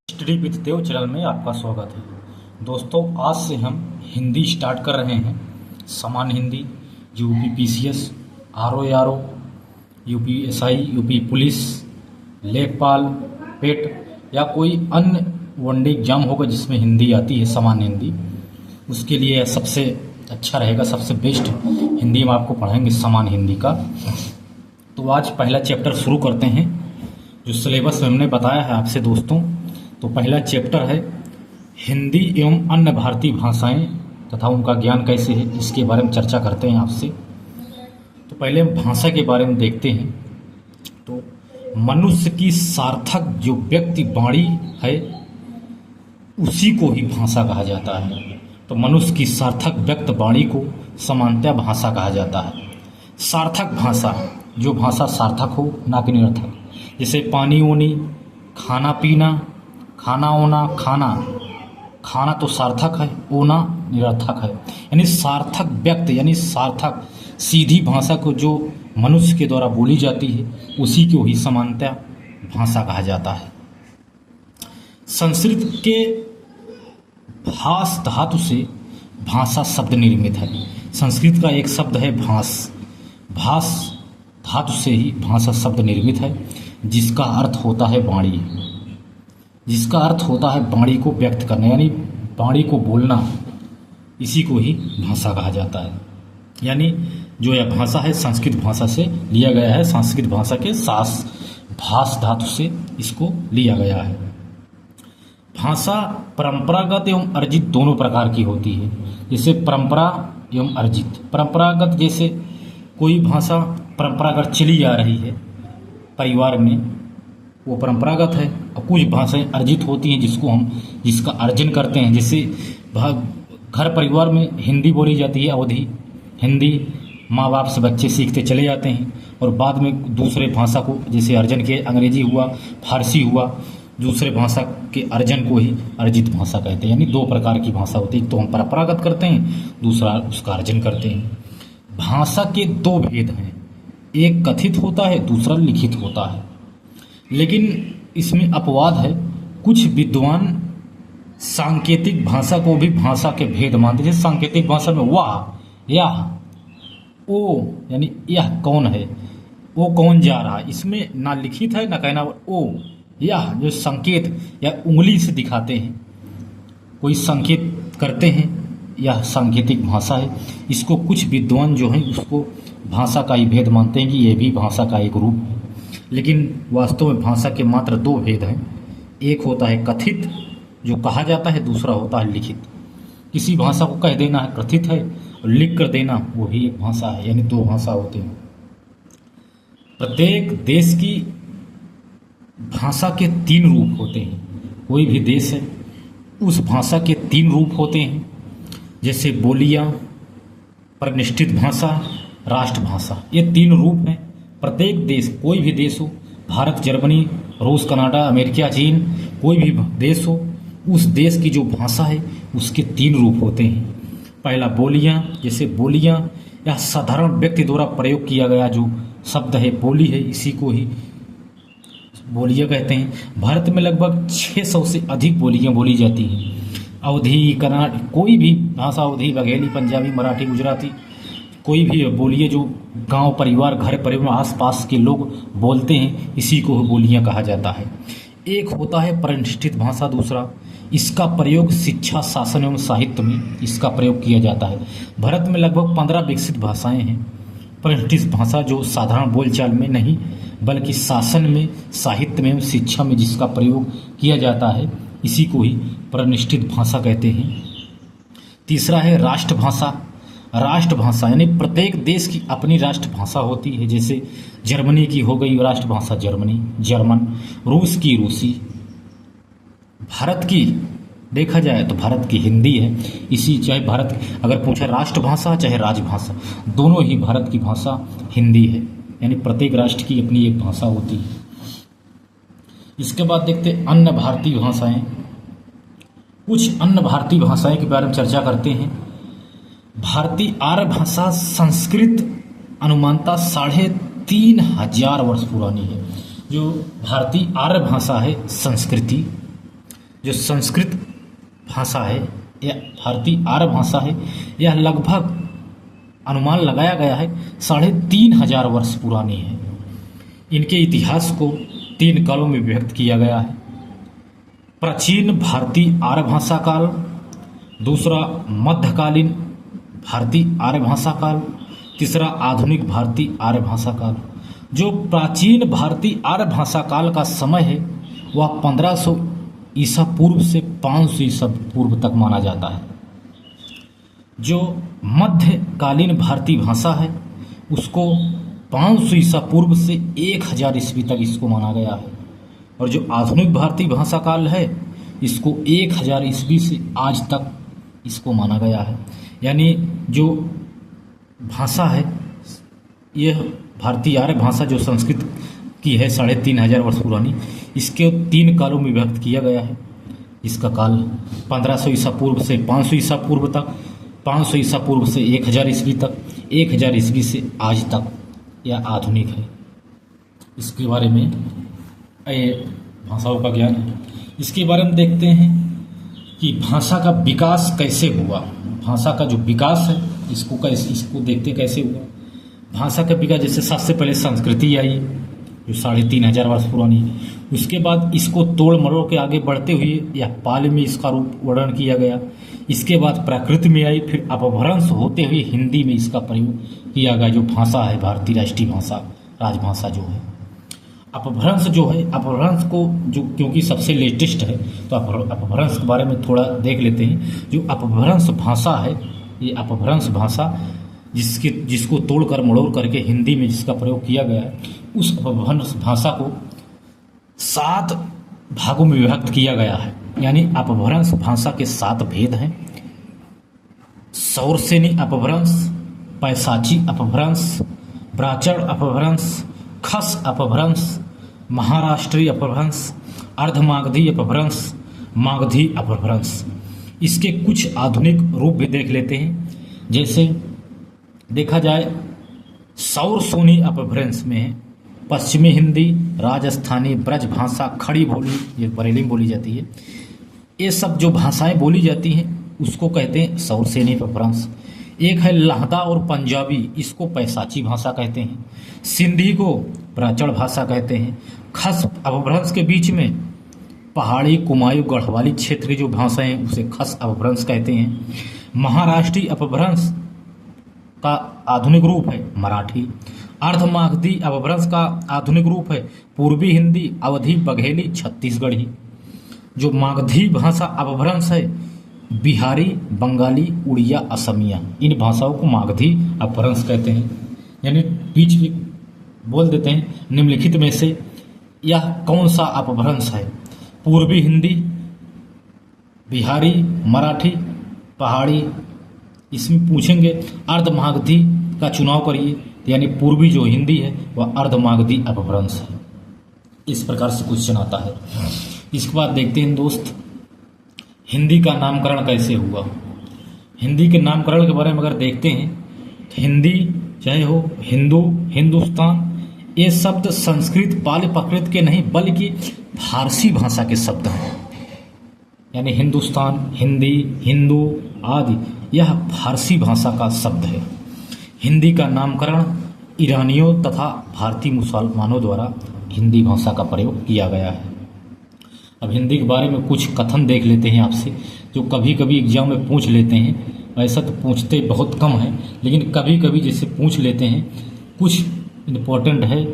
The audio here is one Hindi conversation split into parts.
स्टडी विद देव चैनल में आपका स्वागत है। दोस्तों, आज से हम हिंदी स्टार्ट कर रहे हैं। सामान्य Hindi, UP PCS, RO, UPSI, UP police, लेखपाल, पेट या कोई अन्य वनडे एग्जाम होगा जिसमें हिंदी आती है, सामान्य हिंदी, उसके लिए सबसे अच्छा रहेगा, सबसे बेस्ट हिंदी हम आपको पढ़ाएंगे सामान्य हिंदी का। तो आज पहला चैप्टर शुरू करते हैं जो सिलेबस में हमने बताया है आपसे दोस्तों। तो पहला चैप्टर है हिंदी एवं अन्य भारतीय भाषाएं तथा उनका ज्ञान कैसे है, इसके बारे में चर्चा करते हैं आपसे। तो पहले हम भाषा के बारे में देखते हैं। तो मनुष्य की सार्थक जो व्यक्ति वाणी है उसी को ही भाषा कहा जाता है। तो मनुष्य की सार्थक व्यक्त वाणी को सामान्यतः भाषा कहा जाता है। सार्थक भाषा, जो भाषा सार्थक हो, ना कि निरर्थक। जैसे पानी ओनी, खाना पीना, खाना ओना, खाना तो सार्थक है, ओना निरर्थक है। यानी सार्थक व्यक्त यानी सार्थक सीधी भाषा को जो मनुष्य के द्वारा बोली जाती है उसी को ही सामान्यतः भाषा कहा जाता है। संस्कृत के भास धातु से भाषा शब्द निर्मित है। संस्कृत का एक शब्द है भास। भास धातु से ही भाषा शब्द निर्मित है, जिसका अर्थ होता है वाणी। जिसका अर्थ होता है वाणी को व्यक्त करना, यानी वाणी को बोलना, इसी को ही भाषा कहा जाता है। यानी जो यह भाषा है संस्कृत भाषा से लिया गया है। संस्कृत भाषा के भास धातु से इसको लिया गया है। भाषा परंपरागत एवं अर्जित दोनों प्रकार की होती है। जैसे परंपरा एवं अर्जित। परंपरागत जैसे कोई भाषा परंपरागत चली आ रही है परिवार में, वो परंपरागत है। और कुछ भाषाएं अर्जित होती हैं जिसका अर्जन करते हैं। जैसे घर परिवार में हिंदी बोली जाती है, अवधी हिंदी माँ बाप से बच्चे सीखते चले जाते हैं और बाद में दूसरे भाषा को जैसे अर्जन के अंग्रेजी हुआ, फारसी हुआ, दूसरे भाषा के अर्जन को ही अर्जित भाषा कहते हैं। यानी दो प्रकार की भाषा होती है, एक तो हम परंपरागत करते हैं, दूसरा उसका अर्जन करते हैं। भाषा के दो भेद हैं, एक कथित होता है, दूसरा लिखित होता है। लेकिन इसमें अपवाद है। कुछ विद्वान सांकेतिक भाषा को भी भाषा के भेद मानते हैं। सांकेतिक भाषा में वाह, यह, ओ, यानी यह कौन है, वो कौन जा रहा है, इसमें ना लिखित है ना कहना ओ, यह जो संकेत या उंगली से दिखाते हैं, कोई संकेत करते हैं, यह सांकेतिक भाषा है। इसको कुछ विद्वान जो हैं उसको भाषा का ही भेद मानते हैं कि यह भी भाषा का एक रूप है। लेकिन वास्तव में भाषा के मात्र दो भेद हैं। एक होता है कथित, जो कहा जाता है, दूसरा होता है लिखित। किसी भाषा को कह देना है कथित है, और लिख कर देना वो भी एक भाषा है। यानी दो भाषा होते हैं। प्रत्येक देश की भाषा के तीन रूप होते हैं। कोई भी देश है उस भाषा के तीन रूप होते हैं। जैसे बोलियां, प्रतिष्ठित भाषा, राष्ट्रभाषा, ये तीन रूप हैं। प्रत्येक देश, कोई भी देश हो, भारत, जर्मनी, रूस, कनाडा, अमेरिका, चीन, कोई भी देश हो, उस देश की जो भाषा है उसके तीन रूप होते हैं। पहला बोलियां। जैसे बोलियां या साधारण व्यक्ति द्वारा प्रयोग किया गया जो शब्द है, बोली है, इसी को ही बोलियां कहते हैं। भारत में लगभग 600 से अधिक बोलियां बोली जाती हैं। अवधी, कन्नड़, कोई भी भाषा, अवधी, बघेली, पंजाबी, मराठी, गुजराती, कोई भी बोलिए जो गांव परिवार, घर परिवार, आसपास के लोग बोलते हैं, इसी को बोलियां कहा जाता है। एक होता है प्रतिष्ठित भाषा, दूसरा इसका प्रयोग शिक्षा, शासन एवं साहित्य में इसका प्रयोग किया जाता है। भारत में लगभग 15 विकसित भाषाएं हैं। प्रतिष्ठित भाषा जो साधारण बोलचाल में नहीं बल्कि शासन में, साहित्य में एवं शिक्षा में जिसका प्रयोग किया जाता है, इसी को ही प्रतिष्ठित भाषा कहते हैं। तीसरा है राष्ट्रभाषा। राष्ट्रभाषा यानी प्रत्येक देश की अपनी राष्ट्रभाषा होती है। जैसे जर्मनी की हो गई राष्ट्रभाषा जर्मनी, जर्मन, रूस की रूसी। भारत की देखा जाए तो भारत की हिंदी है। इसी चाहे भारत अगर पूछा राष्ट्रभाषा चाहे राजभाषा, दोनों ही भारत की भाषा हिंदी है। यानी प्रत्येक राष्ट्र की अपनी एक भाषा होती है। इसके बाद देखते अन्य भारतीय भाषाएं। कुछ अन्य भारतीय भाषाएं के बारे में चर्चा करते हैं। भारतीय आर्य भाषा संस्कृत अनुमानतः 3500 वर्ष पुरानी है। जो भारतीय आर्य भाषा है संस्कृति, जो संस्कृत भाषा है या भारतीय आर्य भाषा है, यह लगभग अनुमान लगाया गया है 3500 वर्ष पुरानी है। इनके इतिहास को 3 कालों में विभक्त किया गया है। प्राचीन भारतीय आर्य भाषा काल, दूसरा मध्यकालीन भारतीय आर्य भाषा काल, तीसरा आधुनिक भारतीय आर्य भाषा काल। जो प्राचीन भारतीय आर्य भाषा काल का समय है वह 1500 ईसा पूर्व से 500 ईसा पूर्व तक माना जाता है। जो मध्यकालीन भारतीय भाषा है उसको 500 ईसा पूर्व से 1000 ईस्वी तक इसको माना गया है। और जो आधुनिक भारतीय भाषा काल है इसको 1000 ईस्वी से आज तक इसको माना गया है। यानी जो भाषा है यह भारतीय आर्य भाषा जो संस्कृत की है 3500 वर्ष पुरानी, इसके 3 कालों में विभक्त किया गया है। इसका काल 1500 ईसा पूर्व से 500 ईसा पूर्व तक, 500 ईसा पूर्व से 1000 ईस्वी तक, 1000 ईस्वी से आज तक यह आधुनिक है। इसके बारे में भाषाओं का ज्ञान है। इसके बारे में देखते हैं कि भाषा का विकास कैसे हुआ। भाषा का जो विकास है इसको देखते कैसे हुआ। भाषा का विकास, जैसे सबसे पहले संस्कृति आई जो 3500 वर्ष पुरानी है। उसके बाद इसको तोड़ मरोड़ के आगे बढ़ते हुए या पाली में इसका रूप वर्णन किया गया। इसके बाद प्राकृत में आई, फिर अपभ्रंश होते हुए हिंदी में इसका प्रयोग किया गया। जो भाषा है भारतीय राष्ट्रीय भाषा, राजभाषा जो है। अपभ्रंश जो है, अपभ्रंश को जो क्योंकि सबसे लेटेस्ट है तो अपभ्रंश के बारे में थोड़ा देख लेते हैं। जो अपभ्रंश भाषा है, ये अपभ्रंश भाषा जिसको तोड़कर मड़ोड़ करके हिंदी में जिसका प्रयोग किया गया है, उस अपभ्रंश भाषा को 7 भागों में विभक्त किया गया है। यानी अपभ्रंश भाषा के 7 भेद हैं। सौरसेनी अपभ्रंश, पैशाची अपभ्रंश, ब्राचड़ अपभ्रंश, खस अपभ्रंश, महाराष्ट्रीय अपभ्रंश, अर्धमागधी अपभ्रंश, मागधी अपभ्रंश। इसके कुछ आधुनिक रूप भी देख लेते हैं। जैसे देखा जाए सौरसेनी अपभ्रंश में है पश्चिमी हिंदी, राजस्थानी, ब्रज भाषा, खड़ी बोली, ये बरेली में बोली जाती है। ये सब जो भाषाएं बोली जाती हैं उसको कहते हैं सौरसेनी अपभ्रंश। एक है लहदा और पंजाबी, इसको पैशाची भाषा कहते हैं। सिंधी को ब्राचड़ भाषा कहते हैं। खस अपभ्रंश के बीच में पहाड़ी, कुमायूं, गढ़वाली क्षेत्र की जो भाषाएं उसे खस अपभ्रंश कहते हैं। महाराष्ट्रीय अपभ्रंश का आधुनिक रूप है मराठी। अर्धमागधी अपभ्रंश का आधुनिक रूप है पूर्वी हिंदी, अवधी, बघेली, छत्तीसगढ़ी। जो मागधी भाषा अपभ्रंश है बिहारी, बंगाली, उड़िया, असमिया। इन भाषाओं को मागधी अपभ्रंश कहते हैं। यानी बीच में बोल देते हैं निम्नलिखित में से यह कौन सा अपभ्रंश है। पूर्वी हिंदी, बिहारी, मराठी, पहाड़ी। इसमें पूछेंगे अर्धमागधी का चुनाव करिए, यानी पूर्वी जो हिंदी है वह अर्धमागधी अपभ्रंश है। इस प्रकार से क्वेश्चन आता है। इसके बाद देखते हैं दोस्त हिंदी का नामकरण कैसे हुआ। हिंदी के नामकरण के बारे में अगर देखते हैं तो हिंदी चाहे हो हिंदू, हिंदुस्तान, ये शब्द संस्कृत, पाली, प्राकृत के नहीं बल्कि फारसी भाषा के शब्द हैं। यानी हिंदुस्तान, हिंदी, हिंदू आदि यह फारसी भाषा का शब्द है। हिंदी का नामकरण ईरानियों तथा भारतीय मुसलमानों द्वारा हिंदी भाषा का प्रयोग किया गया है। अब हिंदी के बारे में कुछ कथन देख लेते हैं आपसे, जो कभी कभी एग्जाम में पूछ लेते हैं। वैसा तो पूछते बहुत कम है, लेकिन कभी कभी जैसे पूछ लेते हैं। कुछ इम्पोर्टेंट है,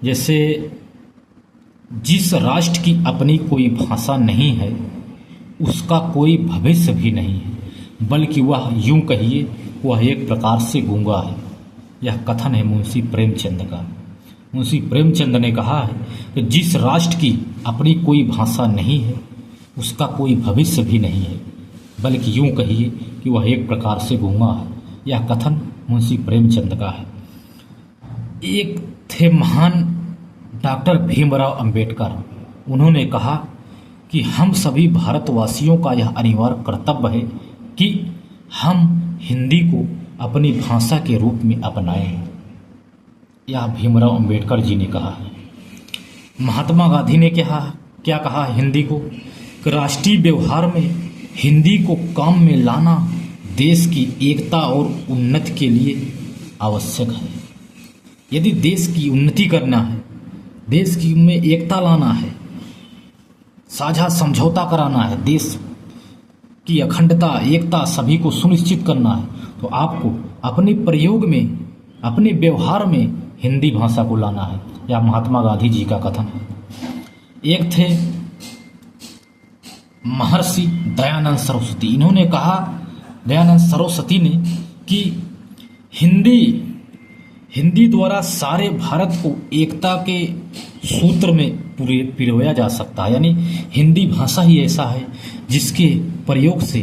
जैसे जिस राष्ट्र की अपनी कोई भाषा नहीं है उसका कोई भविष्य भी नहीं है, बल्कि वह यूं कहिए वह एक प्रकार से गूंगा है। यह कथन है मुंशी प्रेमचंद का। मुंशी प्रेमचंद ने कहा है कि जिस राष्ट्र की अपनी कोई भाषा नहीं है उसका कोई भविष्य भी नहीं है, बल्कि यूं कहिए कि वह एक प्रकार से गूंगा है। यह कथन मुंशी प्रेमचंद का है। एक थे महान डॉक्टर भीमराव अंबेडकर। उन्होंने कहा कि हम सभी भारतवासियों का यह अनिवार्य कर्तव्य है कि हम हिंदी को अपनी भाषा के रूप में अपनाएं। यह भीमराव अंबेडकर जी ने कहा है। महात्मा गांधी ने क्या कहा हिंदी को? कि राष्ट्रीय व्यवहार में हिंदी को काम में लाना देश की एकता और उन्नति के लिए आवश्यक है। यदि देश की उन्नति करना है, देश की में एकता लाना है, साझा समझौता कराना है, देश की अखंडता एकता सभी को सुनिश्चित करना है, तो आपको अपने प्रयोग में, अपने व्यवहार में हिंदी भाषा को लाना है। यह महात्मा गांधी जी का कथन है। एक थे महर्षि दयानंद सरस्वती। इन्होंने कहा, दयानंद सरस्वती ने, कि हिंदी द्वारा सारे भारत को एकता के सूत्र में पिरोया जा सकता है। यानी हिंदी भाषा ही ऐसा है जिसके प्रयोग से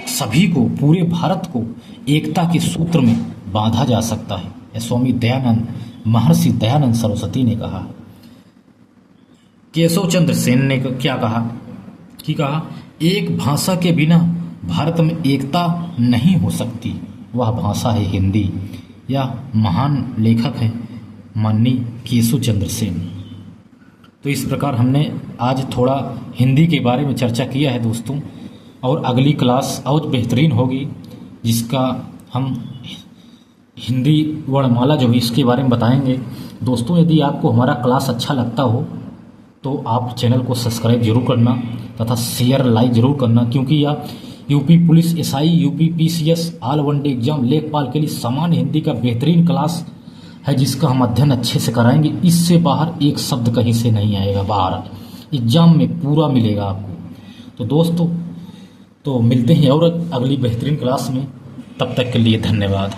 सभी को, पूरे भारत को एकता के सूत्र में बांधा जा सकता है। यह स्वामी दयानंद, महर्षि दयानंद सरस्वती ने कहा। केशव चंद्र सेन ने क्या कहा कि एक भाषा के बिना भारत में एकता नहीं हो सकती, वह भाषा है हिंदी। यह महान लेखक है माननीय केशव चंद्र सेन। तो इस प्रकार हमने आज थोड़ा हिंदी के बारे में चर्चा किया है दोस्तों, और अगली क्लास और बेहतरीन होगी जिसका हम हिंदी वर्णमाला जो है इसके बारे में बताएंगे। दोस्तों, यदि आपको हमारा क्लास अच्छा लगता हो तो आप चैनल को सब्सक्राइब जरूर करना तथा शेयर लाइक जरूर करना, क्योंकि यह UP police, SI, UP PCS, all one day exam, लेखपाल के लिए सामान्य हिंदी का बेहतरीन क्लास है जिसका हम अध्ययन अच्छे से कराएंगे। इससे बाहर एक शब्द कहीं से नहीं आएगा, बाहर एग्जाम में पूरा मिलेगा आपको। तो दोस्तों, तो मिलते हैं और अगली बेहतरीन क्लास में। तब तक के लिए धन्यवाद।